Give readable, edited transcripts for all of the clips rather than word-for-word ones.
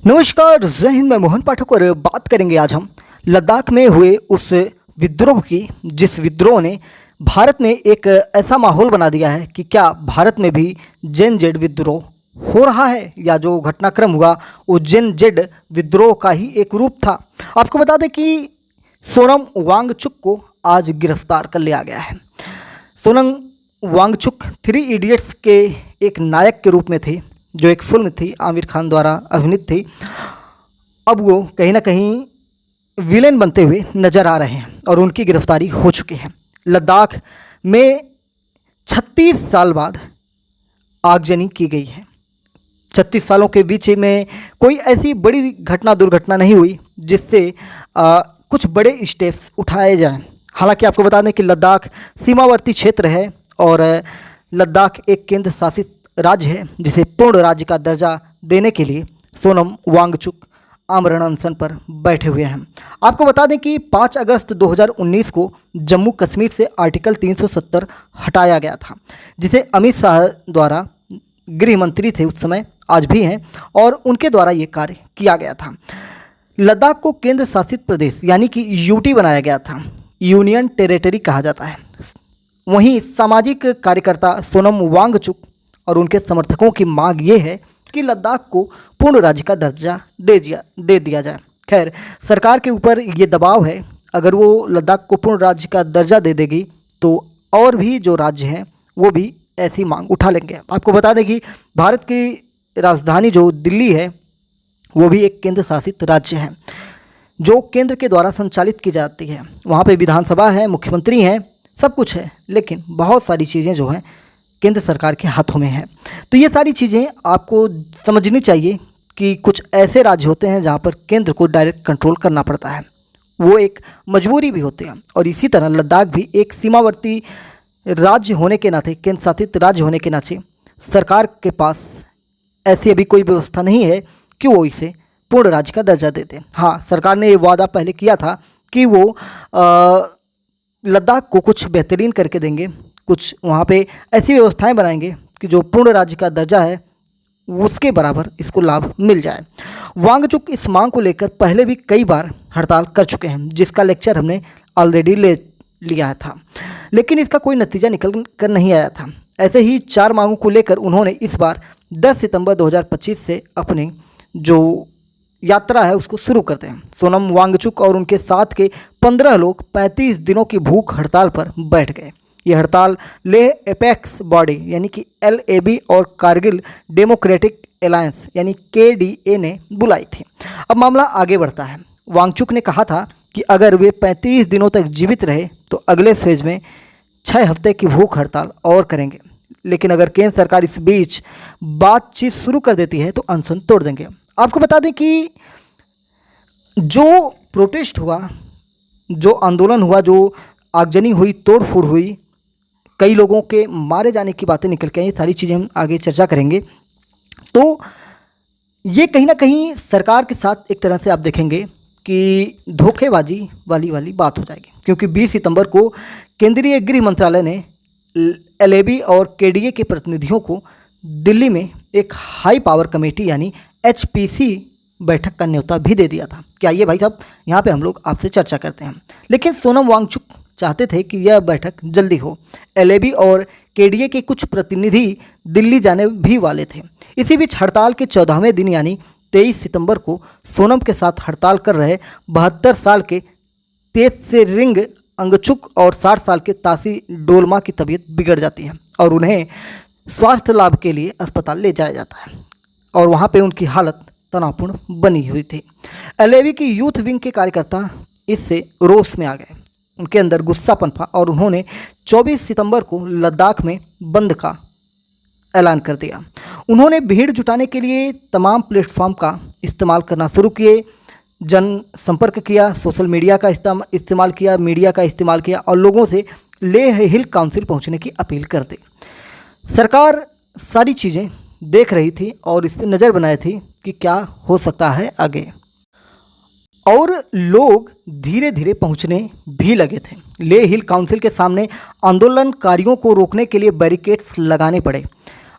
नमस्कार, जय हिंद। मैं मोहन पाठक और बात करेंगे आज हम लद्दाख में हुए उस विद्रोह की, जिस विद्रोह ने भारत में एक ऐसा माहौल बना दिया है कि क्या भारत में भी जेन जेड विद्रोह हो रहा है, या जो घटनाक्रम हुआ वो जेन जेड विद्रोह का ही एक रूप था। आपको बता दें कि सोनम वांगचुक को आज गिरफ्तार कर लिया गया है। सोनम वांगचुक 3 इडियट्स के एक नायक के रूप में थे, जो एक फिल्म थी आमिर खान द्वारा अभिनीत थी। अब वो कहीं ना कहीं विलेन बनते हुए नजर आ रहे हैं और उनकी गिरफ्तारी हो चुकी है। लद्दाख में 36 साल बाद आगजनी की गई है। 36 सालों के बीच में कोई ऐसी बड़ी दुर्घटना नहीं हुई जिससे कुछ बड़े स्टेप्स उठाए जाएं। हालांकि आपको बता दें कि लद्दाख सीमावर्ती क्षेत्र है और लद्दाख एक केंद्र शासित राज्य है, जिसे पूर्ण राज्य का दर्जा देने के लिए सोनम वांगचुक आमरण अनशन पर बैठे हुए हैं। आपको बता दें कि 5 अगस्त 2019 को जम्मू कश्मीर से आर्टिकल 370 हटाया गया था, जिसे अमित शाह द्वारा, गृह मंत्री थे उस समय, आज भी हैं, और उनके द्वारा ये कार्य किया गया था। लद्दाख को केंद्र शासित प्रदेश यानी कि यूटी बनाया गया था, यूनियन टेरिटरी कहा जाता है। वहीं सामाजिक कार्यकर्ता सोनम वांगचुक और उनके समर्थकों की मांग ये है कि लद्दाख को पूर्ण राज्य का दर्जा दे दिया जाए। खैर, सरकार के ऊपर ये दबाव है, अगर वो लद्दाख को पूर्ण राज्य का दर्जा दे देगी तो और भी जो राज्य हैं वो भी ऐसी मांग उठा लेंगे। आपको बता दें कि भारत की राजधानी जो दिल्ली है वो भी एक केंद्र शासित राज्य है, जो केंद्र के द्वारा संचालित की जाती है। वहाँ पे विधानसभा है, मुख्यमंत्री हैं, सब कुछ है, लेकिन बहुत सारी चीज़ें जो हैं केंद्र सरकार के हाथों में है। तो ये सारी चीज़ें आपको समझनी चाहिए कि कुछ ऐसे राज्य होते हैं जहाँ पर केंद्र को डायरेक्ट कंट्रोल करना पड़ता है, वो एक मजबूरी भी होती है। और इसी तरह लद्दाख भी एक सीमावर्ती राज्य होने के नाते, केंद्र शासित राज्य होने के नाते, सरकार के पास ऐसी अभी कोई व्यवस्था नहीं है कि वो इसे पूर्ण राज्य का दर्जा दे दे। हाँ, सरकार ने ये वादा पहले किया था कि वो लद्दाख को कुछ बेहतरीन करके देंगे, कुछ वहाँ पे ऐसी व्यवस्थाएं बनाएंगे कि जो पूर्ण राज्य का दर्जा है उसके बराबर इसको लाभ मिल जाए। वांगचुक इस मांग को लेकर पहले भी कई बार हड़ताल कर चुके हैं, जिसका लेक्चर हमने ऑलरेडी ले लिया था, लेकिन इसका कोई नतीजा निकल कर नहीं आया था। ऐसे ही 4 मांगों को लेकर उन्होंने इस बार 10 सितंबर 2025 से अपनी जो यात्रा है उसको शुरू करते हैं। सोनम वांगचुक और उनके साथ के 15 लोग 35 दिनों की भूख हड़ताल पर बैठ गए। ये हड़ताल लेह एपेक्स बॉडी यानी कि LAB और कारगिल डेमोक्रेटिक अलायंस यानी KDA ने बुलाई थी। अब मामला आगे बढ़ता है। वांगचुक ने कहा था कि अगर वे 35 दिनों तक जीवित रहे तो अगले फेज में 6 हफ्ते की भूख हड़ताल और करेंगे, लेकिन अगर केंद्र सरकार इस बीच बातचीत शुरू कर देती है तो अनशन तोड़ देंगे। आपको बता दें कि जो प्रोटेस्ट हुआ, जो आंदोलन हुआ, जो आगजनी हुई, तोड़फोड़ हुई, कई लोगों के मारे जाने की बातें निकल के आई, ये सारी चीज़ें हम आगे चर्चा करेंगे। तो ये कहीं ना कहीं सरकार के साथ एक तरह से आप देखेंगे कि धोखेबाजी वाली बात हो जाएगी, क्योंकि 20 सितंबर को केंद्रीय गृह मंत्रालय ने LAB और KDA के प्रतिनिधियों को दिल्ली में एक हाई पावर कमेटी यानी HPC बैठक का न्योता भी दे दिया था कि आइए भाई साहब, यहाँ पे हम लोग आपसे चर्चा करते हैं। लेकिन सोनम वांगचुक चाहते थे कि यह बैठक जल्दी हो। LAB और KDA के कुछ प्रतिनिधि दिल्ली जाने भी वाले थे। इसी बीच हड़ताल के 14वें दिन यानी 23 सितंबर को सोनम के साथ हड़ताल कर रहे 72 साल के तेजसेरिंग अंगचुक और 60 साल के तासी डोलमा की तबीयत बिगड़ जाती है और उन्हें स्वास्थ्य लाभ के लिए अस्पताल ले जाया जाता है, और वहाँ पे उनकी हालत तनावपूर्ण बनी हुई थी। LAB की यूथ विंग के कार्यकर्ता इससे रोष में आ गए, उनके अंदर गुस्सा पनपा और उन्होंने 24 सितंबर को लद्दाख में बंद का ऐलान कर दिया। उन्होंने भीड़ जुटाने के लिए तमाम प्लेटफॉर्म का इस्तेमाल करना शुरू किए, जनसंपर्क किया, सोशल मीडिया का इस्तेमाल किया, मीडिया का इस्तेमाल किया और लोगों से लेह हिल काउंसिल पहुंचने की अपील कर दी। सरकार सारी चीज़ें देख रही थी और इस पर नज़र बनाई थी कि क्या हो सकता है आगे, और लोग धीरे धीरे पहुंचने भी लगे थे। लेह हिल काउंसिल के सामने आंदोलनकारियों को रोकने के लिए बैरिकेड्स लगाने पड़े।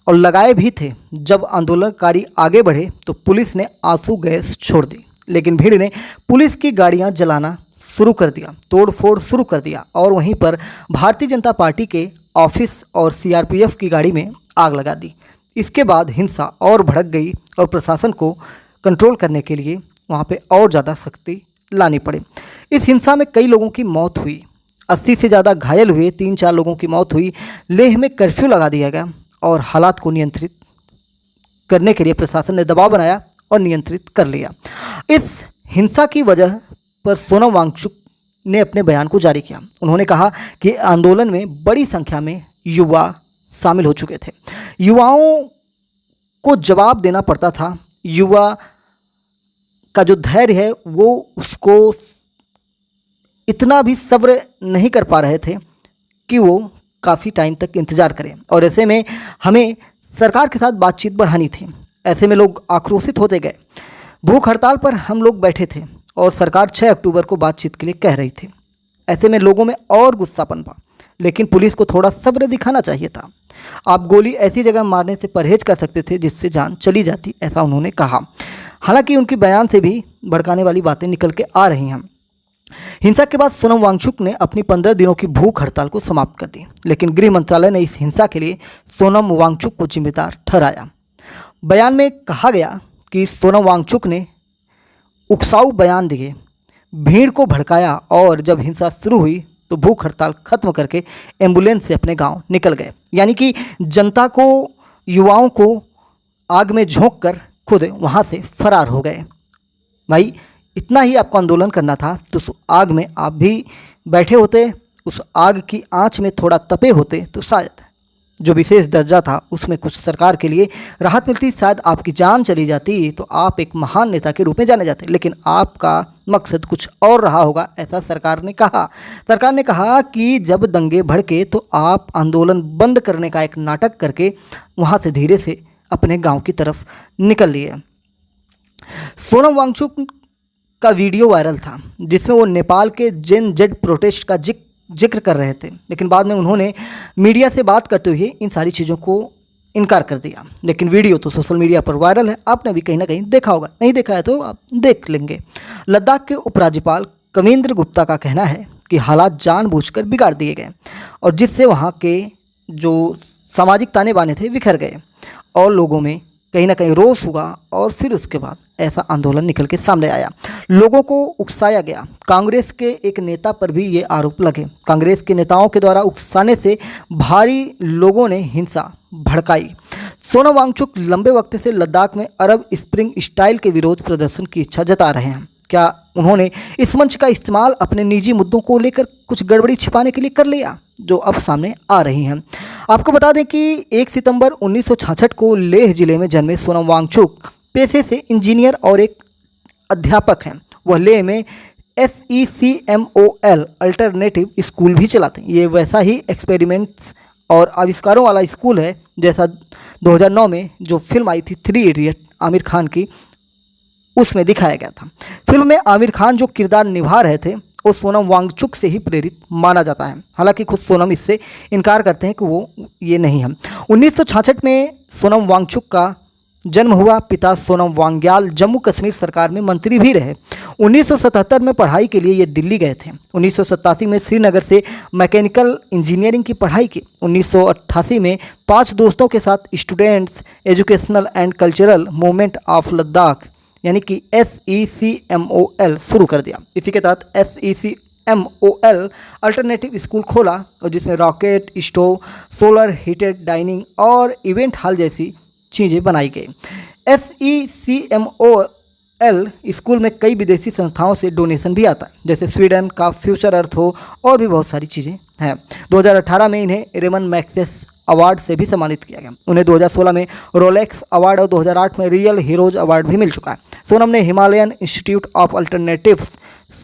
और लगाए भी थे। जब आंदोलनकारी आगे बढ़े तो पुलिस ने आंसू गैस छोड़ दी, लेकिन भीड़ ने पुलिस की गाड़ियां जलाना शुरू कर दिया, तोड़फोड़ शुरू कर दिया और वहीं पर भारतीय जनता पार्टी के ऑफिस और सीआरपीएफ की गाड़ी में आग लगा दी। इसके बाद हिंसा और भड़क गई और प्रशासन को कंट्रोल करने के लिए वहाँ पे और ज़्यादा सख्ती लानी पड़ी। इस हिंसा में कई लोगों की मौत हुई, 80 से ज़्यादा घायल हुए, 3-4 लोगों की मौत हुई। लेह में कर्फ्यू लगा दिया गया और हालात को नियंत्रित करने के लिए प्रशासन ने दबाव बनाया और नियंत्रित कर लिया। इस हिंसा की वजह पर सोनम वांगचुक ने अपने बयान को जारी किया। उन्होंने कहा कि आंदोलन में बड़ी संख्या में युवा शामिल हो चुके थे। युवाओं को जवाब देना पड़ता था। युवा का जो धैर्य है वो उसको इतना भी सब्र नहीं कर पा रहे थे कि वो काफ़ी टाइम तक इंतज़ार करें, और ऐसे में हमें सरकार के साथ बातचीत बढ़ानी थी। ऐसे में लोग आक्रोशित होते गए। भूख हड़ताल पर हम लोग बैठे थे और सरकार 6 अक्टूबर को बातचीत के लिए कह रही थी। ऐसे में लोगों में और गुस्सा पनपा, लेकिन पुलिस को थोड़ा सब्र दिखाना चाहिए था। आप गोली ऐसी जगह मारने से परहेज कर सकते थे जिससे जान चली जाती, ऐसा उन्होंने कहा। हालांकि उनके बयान से भी भड़काने वाली बातें निकल के आ रही हैं। हिंसा के बाद सोनम वांगचुक ने अपनी 15 दिनों की भूख हड़ताल को समाप्त कर दी, लेकिन गृह मंत्रालय ने इस हिंसा के लिए सोनम वांगचुक को जिम्मेदार ठहराया। बयान में कहा गया कि सोनम वांगचुक ने उकसाऊ बयान दिए, भीड़ को भड़काया और जब हिंसा शुरू हुई तो भूख हड़ताल खत्म करके एम्बुलेंस से अपने गांव निकल गए। यानी कि जनता को, युवाओं को आग में झोंक कर खुद वहां से फरार हो गए। भाई इतना ही आपको आंदोलन करना था तो उस आग में आप भी बैठे होते, उस आग की आंच में थोड़ा तपे होते तो शायद जो विशेष दर्जा था उसमें कुछ सरकार के लिए राहत मिलती, शायद आपकी जान चली जाती तो आप एक महान नेता के रूप में जाने जाते। लेकिन आपका मकसद कुछ और रहा होगा, ऐसा सरकार ने कहा। सरकार ने कहा कि जब दंगे भड़के तो आप आंदोलन बंद करने का एक नाटक करके वहाँ से धीरे से अपने गाँव की तरफ निकल लिए। सोनम वांगचुक का वीडियो वायरल था जिसमें वो नेपाल के जेन जेड प्रोटेस्ट का जिक्र कर रहे थे, लेकिन बाद में उन्होंने मीडिया से बात करते हुए इन सारी चीज़ों को इनकार कर दिया। लेकिन वीडियो तो सोशल मीडिया पर वायरल है, आपने भी कहीं ना कहीं देखा होगा, नहीं देखा है तो आप देख लेंगे। लद्दाख के उपराज्यपाल कविंद्र गुप्ता का कहना है कि हालात जानबूझकर बिगाड़ दिए गए और जिससे वहाँ के जो सामाजिक ताने बाने थे बिखर गए और लोगों में कहीं ना कहीं रोष हुआ और फिर उसके बाद ऐसा आंदोलन निकल के सामने आया। लोगों को उकसाया गया। कांग्रेस के एक नेता पर भी ये आरोप लगे। कांग्रेस के नेताओं के द्वारा उकसाने से भारी लोगों ने हिंसा भड़काई। सोनम वांगचुक लंबे वक्त से लद्दाख में अरब स्प्रिंग स्टाइल के विरोध प्रदर्शन की इच्छा जता रहे हैं। क्या उन्होंने इस मंच का इस्तेमाल अपने निजी मुद्दों को लेकर कुछ गड़बड़ी छिपाने के लिए कर लिया, जो अब सामने आ रही हैं? आपको बता दें कि 1 सितंबर 1966 को लेह जिले में जन्मे सोनम वांगचुक पेशे से इंजीनियर और एक अध्यापक हैं। वह लेह में SECMOL अल्टरनेटिव स्कूल भी चलाते हैं। ये वैसा ही एक्सपेरिमेंट्स और आविष्कारों वाला स्कूल है जैसा 2009 में जो फिल्म आई थी 3 इडियट आमिर खान की, उसमें दिखाया गया था। फिल्म में आमिर खान जो किरदार निभा रहे थे वो सोनम वांगचुक से ही प्रेरित माना जाता है। हालांकि खुद सोनम इससे इनकार करते हैं कि वो ये नहीं है। 1966 में सोनम वांगचुक का जन्म हुआ। पिता सोनम वांग्याल जम्मू कश्मीर सरकार में मंत्री भी रहे। 1977 में पढ़ाई के लिए ये दिल्ली गए थे। 1987 में श्रीनगर से मैकेनिकल इंजीनियरिंग की पढ़ाई की। 1988 में 5 दोस्तों के साथ students educational and cultural movement of Ladakh यानी कि SECMOL शुरू कर दिया। इसी के तहत SECMOL अल्टरनेटिव स्कूल खोला और जिसमें rocket, stove, solar heated dining और इवेंट हॉल जैसी चीज़ें बनाई गई। SECMOL स्कूल में कई विदेशी संस्थाओं से डोनेशन भी आता है, जैसे स्वीडन का फ्यूचर अर्थ हो और भी बहुत सारी चीज़ें हैं। 2018 में इन्हें रेमन मैग्सेस अवार्ड से भी सम्मानित किया गया। उन्हें 2016 में रोलेक्स अवार्ड और 2008 में रियल हीरोज अवार्ड भी मिल चुका है। सोनम ने हिमालयन इंस्टीट्यूट ऑफ अल्टरनेटिव्स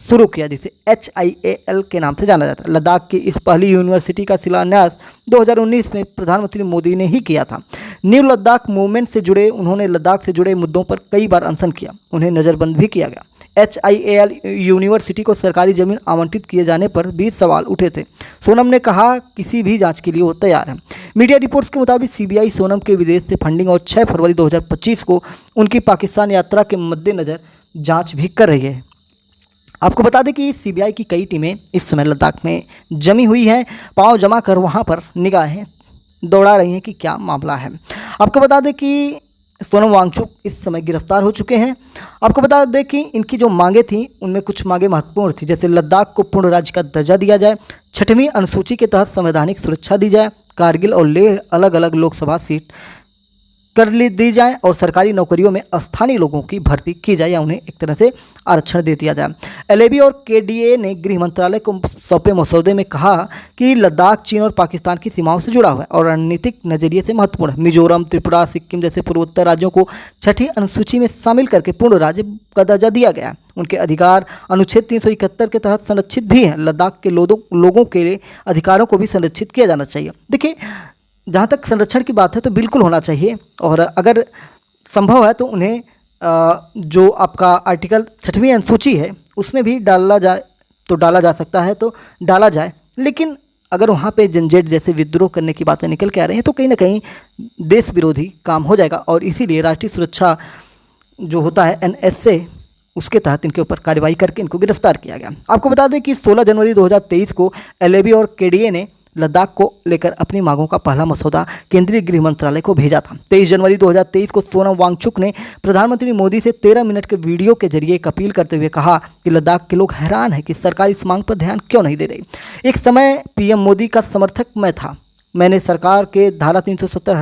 शुरू किया, जिसे HIAL के नाम से जाना जाता है। लद्दाख की इस पहली यूनिवर्सिटी का शिलान्यास 2019 में प्रधानमंत्री मोदी ने ही किया था। न्यू लद्दाख मूवमेंट से जुड़े उन्होंने लद्दाख से जुड़े मुद्दों पर कई बार अनशन किया, उन्हें नज़रबंद भी किया गया। HIAL यूनिवर्सिटी को सरकारी जमीन आवंटित किए जाने पर भी सवाल उठे थे। सोनम ने कहा किसी भी जांच के लिए वो तैयार है। मीडिया रिपोर्ट्स के मुताबिक CBI सोनम के विदेश से फंडिंग और 6 फरवरी 2025 को उनकी पाकिस्तान यात्रा के मद्देनज़र जांच भी कर रही है। आपको बता दें कि CBI की कई टीमें इस समय लद्दाख में जमी हुई हैं, पांव जमा कर वहां पर निगाहें दौड़ा रही हैं कि क्या मामला है। आपको बता दें कि सोनम वांगचुक इस समय गिरफ्तार हो चुके हैं। आपको बता दें कि इनकी जो मांगें थी उनमें कुछ मांगें महत्वपूर्ण थी, जैसे लद्दाख को पूर्ण राज्य का दर्जा दिया जाए, 6वीं अनुसूची के तहत संवैधानिक सुरक्षा दी जाए, कारगिल और लेह अलग अलग लोकसभा सीट दी जाए और सरकारी नौकरियों में स्थानीय लोगों की भर्ती की जाए या उन्हें एक तरह से आरक्षण दे दिया जाए। LAB और KDA ने गृह मंत्रालय को सौंपे मसौदे में कहा कि लद्दाख चीन और पाकिस्तान की सीमाओं से जुड़ा हुआ है और रणनीतिक नजरिए से महत्वपूर्ण है। मिजोरम, त्रिपुरा, सिक्किम जैसे पूर्वोत्तर राज्यों को 6ठी अनुसूची में शामिल करके पूर्ण राज्य का दर्जा दिया गया है। उनके अधिकार अनुच्छेद 371 के तहत संरक्षित भी हैं। लद्दाख के लोगों के अधिकारों को भी संरक्षित किया जाना चाहिए। देखिए, जहाँ तक संरक्षण की बात है तो बिल्कुल होना चाहिए, और अगर संभव है तो उन्हें जो आपका आर्टिकल 6वीं अनुसूची है उसमें भी डाला जा सकता है तो डाला जाए। लेकिन अगर वहाँ पे झंझट जैसे विद्रोह करने की बातें निकल के आ रही हैं तो कहीं ना कहीं देश विरोधी काम हो जाएगा, और इसीलिए राष्ट्रीय सुरक्षा जो होता है NSA उसके तहत इनके ऊपर कार्रवाई करके इनको गिरफ्तार किया गया। आपको बता दें कि 16 जनवरी 2023 को LAB और KDA ने लद्दाख को लेकर अपनी मांगों का पहला मसौदा केंद्रीय गृह मंत्रालय को भेजा था। 23 जनवरी 2023 को सोनम वांगचुक ने प्रधानमंत्री मोदी से 13 मिनट के वीडियो के जरिए एक अपील करते हुए कहा कि लद्दाख के लोग हैरान हैं कि सरकार इस मांग पर ध्यान क्यों नहीं दे रही। एक समय PM मोदी का समर्थक मैं था, मैंने सरकार के धारा 370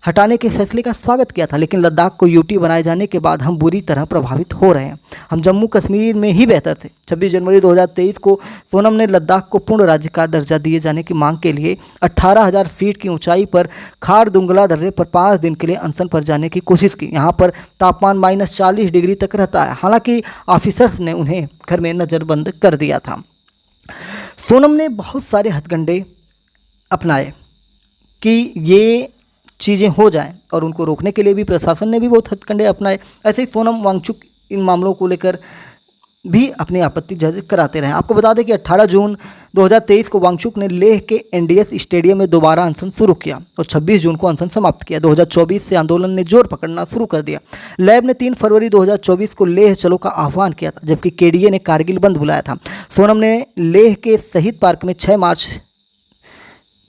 हटाने के फैसले का स्वागत किया था, लेकिन लद्दाख को UT बनाए जाने के बाद हम बुरी तरह प्रभावित हो रहे हैं। हम जम्मू कश्मीर में ही बेहतर थे। 26 जनवरी 2023 को सोनम ने लद्दाख को पूर्ण राज्य का दर्जा दिए जाने की मांग के लिए 18,000 फीट की ऊंचाई पर खार दुंगला दर्रे पर 5 दिन के लिए अनशन पर जाने की कोशिश की। यहाँ पर तापमान -40 डिग्री तक रहता है। हालांकि ऑफिसर्स ने उन्हें घर में नज़रबंद कर दिया था। सोनम ने बहुत सारे हथकंडे अपनाए कि ये चीज़ें हो जाएं, और उनको रोकने के लिए भी प्रशासन ने भी बहुत हथकंडे अपनाए। ऐसे ही सोनम वांगचुक इन मामलों को लेकर भी अपनी आपत्ति दर्ज कराते रहे। आपको बता दें कि 18 जून 2023 को वांगचुक ने लेह के NDS स्टेडियम में दोबारा अनशन शुरू किया और 26 जून को अनशन समाप्त किया। 2024 से आंदोलन ने जोर पकड़ना शुरू कर दिया। लैब ने 3 फरवरी 2024 को लेह चलो का आह्वान किया था, जबकि KDA ने कारगिल बंद बुलाया था। सोनम ने लेह के शहीद पार्क में 6 मार्च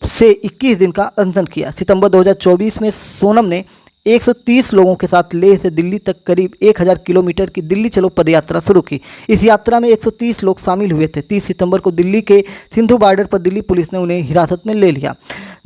से 21 दिन का अनशन किया। सितंबर 2024 में सोनम ने 130 लोगों के साथ लेह से दिल्ली तक करीब 1000 किलोमीटर की दिल्ली चलो पदयात्रा शुरू की। इस यात्रा में 130 लोग शामिल हुए थे। 30 सितंबर को दिल्ली के सिंधु बॉर्डर पर दिल्ली पुलिस ने उन्हें हिरासत में ले लिया।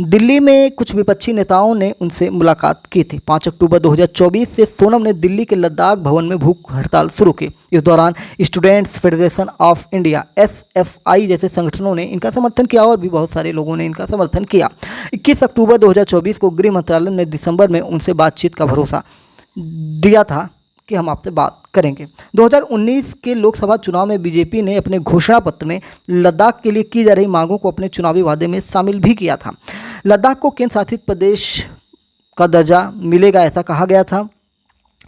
दिल्ली में कुछ विपक्षी नेताओं ने उनसे मुलाकात की थी। 5 अक्टूबर 2024 से सोनम ने दिल्ली के लद्दाख भवन में भूख हड़ताल शुरू की। इस दौरान students federation of India SFI जैसे संगठनों ने इनका समर्थन किया और भी बहुत सारे लोगों ने इनका समर्थन किया। 21 अक्टूबर 2024 को गृह मंत्रालय ने दिसंबर में उनसे बातचीत का भरोसा दिया था कि हम आपसे बात करेंगे। 2019 के लोकसभा चुनाव में बीजेपी ने अपने घोषणा पत्र में लद्दाख के लिए की जा रही मांगों को अपने चुनावी वादे में शामिल भी किया था। लद्दाख को केंद्र शासित प्रदेश का दर्जा मिलेगा ऐसा कहा गया था।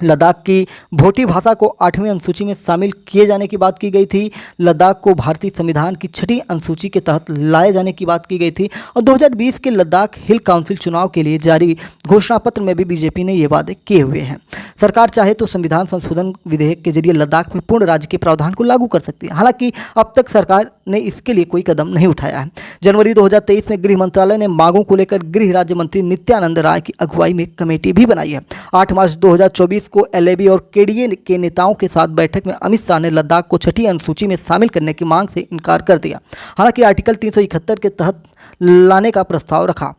लद्दाख की भोटी भाषा को 8वीं अनुसूची में शामिल किए जाने की बात की गई थी। लद्दाख को भारतीय संविधान की 6ठी अनुसूची के तहत लाए जाने की बात की गई थी। और 2020 के लद्दाख हिल काउंसिल चुनाव के लिए जारी घोषणा पत्र में भी बीजेपी ने ये वादे किए हुए हैं। सरकार चाहे तो संविधान संशोधन विधेयक के जरिए लद्दाख में पूर्ण राज्य के प्रावधान को लागू कर सकती है। हालांकि अब तक सरकार ने इसके लिए कोई कदम नहीं उठाया है। जनवरी 2023 में गृह मंत्रालय ने मांगों को लेकर गृह राज्य मंत्री नित्यानंद राय की अगुवाई में कमेटी भी बनाई है। 8 मार्च 2024 को LAB और KDA के नेताओं के साथ बैठक में अमित शाह ने लद्दाख को 6ठी अनुसूची में शामिल करने की मांग से इनकार कर दिया। हालांकि आर्टिकल 371 के तहत लाने का प्रस्ताव रखा।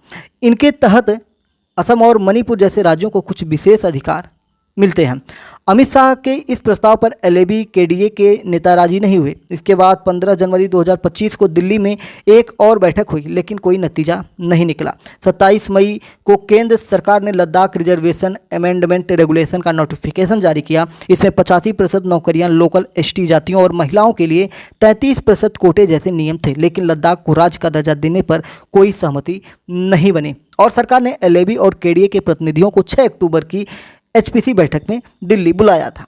इनके तहत असम और मणिपुर जैसे राज्यों को कुछ विशेष अधिकार मिलते हैं। अमित शाह के इस प्रस्ताव पर एलएबी केडीए के नेता राजी नहीं हुए। इसके बाद 15 जनवरी 2025 को दिल्ली में एक और बैठक हुई, लेकिन कोई नतीजा नहीं निकला। 27 मई को केंद्र सरकार ने लद्दाख रिजर्वेशन अमेंडमेंट रेगुलेशन का नोटिफिकेशन जारी किया। इसमें 85% नौकरियां लोकल एसटी जातियों और महिलाओं के लिए 33% कोटे जैसे नियम थे, लेकिन लद्दाख को राज्य का दर्जा देने पर कोई सहमति नहीं बनी और सरकार ने एलएबी और केडीए के प्रतिनिधियों को 6 अक्टूबर की एचपीसी बैठक में दिल्ली बुलाया था।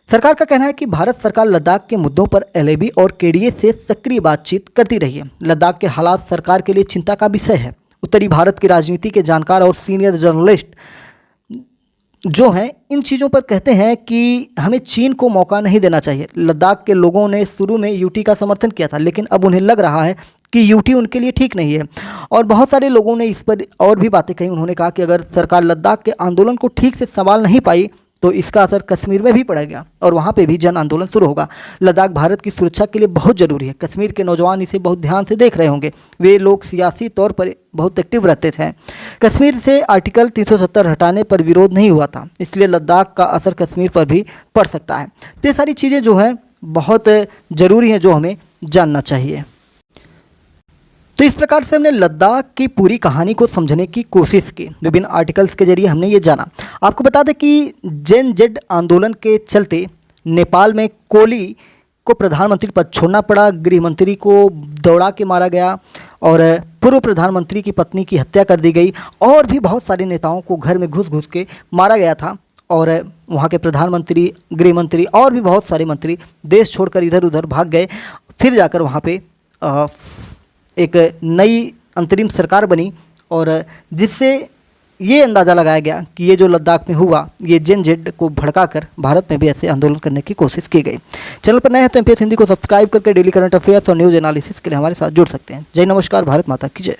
सरकार का कहना है कि भारत सरकार लद्दाख के मुद्दों पर एलएबी और केडीए से सक्रिय बातचीत करती रही है। लद्दाख के हालात सरकार के लिए चिंता का विषय है। उत्तरी भारत की राजनीति के जानकार और सीनियर जर्नलिस्ट जो हैं इन चीज़ों पर कहते हैं कि हमें चीन को मौका नहीं देना चाहिए। लद्दाख के लोगों ने शुरू में यूटी का समर्थन किया था, लेकिन अब उन्हें लग रहा है कि यूटी उनके लिए ठीक नहीं है और बहुत सारे लोगों ने इस पर और भी बातें कही। उन्होंने कहा कि अगर सरकार लद्दाख के आंदोलन को ठीक से संभाल नहीं पाई तो इसका असर कश्मीर में भी पड़ेगा और वहाँ पे भी जन आंदोलन शुरू होगा। लद्दाख भारत की सुरक्षा के लिए बहुत ज़रूरी है। कश्मीर के नौजवान इसे बहुत ध्यान से देख रहे होंगे। वे लोग सियासी तौर पर बहुत एक्टिव रहते थे। कश्मीर से आर्टिकल 370 हटाने पर विरोध नहीं हुआ था, इसलिए लद्दाख का असर कश्मीर पर भी पड़ सकता है। तो ये सारी चीज़ें जो हैं बहुत ज़रूरी हैं, जो हमें जानना चाहिए। तो इस प्रकार से हमने लद्दाख की पूरी कहानी को समझने की कोशिश की। विभिन्न आर्टिकल्स के जरिए हमने ये जाना। आपको बता दें कि जेन-जेड आंदोलन के चलते नेपाल में कोली को प्रधानमंत्री पद छोड़ना पड़ा, गृह मंत्री को दौड़ा के मारा गया और पूर्व प्रधानमंत्री की पत्नी की हत्या कर दी गई और भी बहुत सारे नेताओं को घर में घुस के मारा गया था और वहाँ के प्रधानमंत्री, गृह मंत्री और भी बहुत सारे मंत्री देश छोड़कर इधर उधर भाग गए। फिर जाकर वहाँ पे एक नई अंतरिम सरकार बनी और जिससे ये अंदाज़ा लगाया गया कि ये जो लद्दाख में हुआ ये जेन-जेड को भड़काकर भारत में भी ऐसे आंदोलन करने की कोशिश की गई। चैनल पर नए हैं तो एमपीएस हिंदी को सब्सक्राइब करके डेली करंट अफेयर्स और न्यूज़ एनालिसिस के लिए हमारे साथ जुड़ सकते हैं। जय नमस्कार, भारत माता की जय।